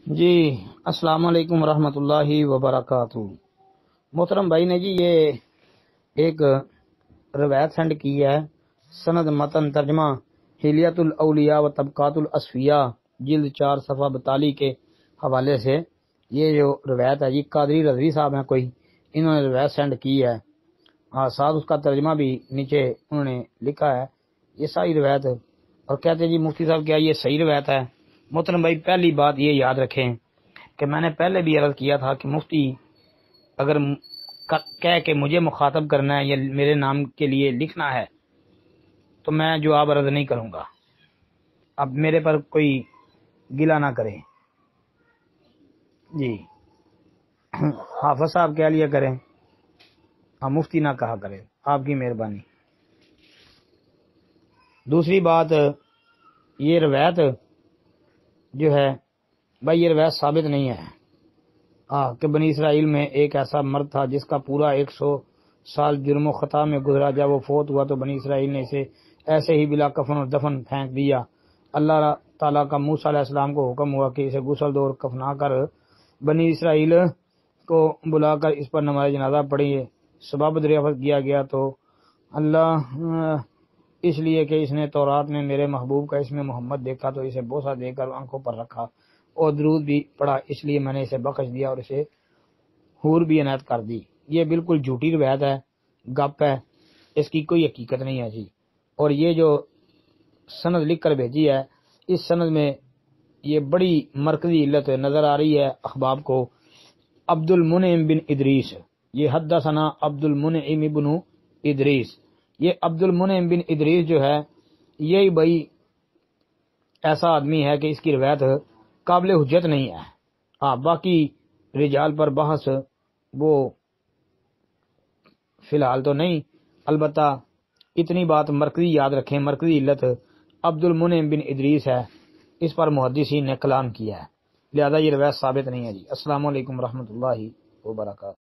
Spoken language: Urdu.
جی السلام علیکم ورحمۃ اللہ وبرکاتہ۔ محترم بھائی نے جی یہ ایک روایت سینڈ کی ہے، سند متن ترجمہ حلیت الاولیاء و طبقات الاصفیاء جلد 4 صفحہ 42 کے حوالے سے۔ یہ جو روایت ہے جی قادری رضوی صاحب ہیں کوئی، انہوں نے روایت سینڈ کی ہے، ساتھ اس کا ترجمہ بھی نیچے انہوں نے لکھا ہے۔ یہ ساری روایت اور کہتے ہیں جی مفتی صاحب کیا یہ صحیح روایت ہے؟ محترم بھائی پہلی بات یہ یاد رکھیں کہ میں نے پہلے بھی عرض کیا تھا کہ مفتی اگر کہہ کے مجھے مخاطب کرنا ہے یا میرے نام کے لیے لکھنا ہے تو میں جواب عرض نہیں کروں گا، اب میرے پر کوئی گلہ نہ کریں جی۔ حافظ صاحب کہہ لیا کریں، مفتی نہ کہا کریں، آپ کی مہربانی۔ دوسری بات، یہ روایت جو ہے بھائی یہ روایت ثابت نہیں ہے کہ بنی اسرائیل میں ایک ایسا مرد تھا جس کا پورا 100 سال جرم و خطا میں گزرا، جب وہ فوت ہوا تو بنی اسرائیل نے اسے ایسے ہی بلا کفن اور دفن پھینک دیا۔ اللہ تعالیٰ کا موسیٰ علیہ السلام کو حکم ہوا کہ اسے غسل دو اور کفنا کر بنی اسرائیل کو بلا کر اس پر نماز جنازہ پڑھی۔ سبب دریافت کیا گیا تو اللہ اس لیے کہ اس نے تورات میں میرے محبوب کا اسم محمد دیکھا تو اسے بوسہ دے کر آنکھوں پر رکھا اور درود بھی پڑھا، اس لیے میں نے اسے بخش دیا اور اسے حور بھی عنایت کر دی۔ یہ بالکل جھوٹی روایت ہے، گپ ہے، اس کی کوئی حقیقت نہیں ہے جی۔ اور یہ جو سند لکھ کر بھیجی ہے، اس سند میں یہ بڑی مرکزی علت نظر آ رہی ہے احباب کو۔ عبد المنعم بن ادریس، یہ حدثنا عبد المنعم بن ادریس، یہ عبد المنعم بن ادریس جو ہے یہی بھائی ایسا آدمی ہے کہ اس کی روایت قابل حجت نہیں ہے۔ باقی رجال پر بحث وہ فی الحال تو نہیں، البتہ اتنی بات مرکزی یاد رکھیں، مرکزی علت عبد المنعم بن ادریس ہے، اس پر محدثین نے کلام کیا ہے، لہذا یہ روایت ثابت نہیں ہے جی۔ السلام علیکم ورحمۃ اللہ وبرکاتہ۔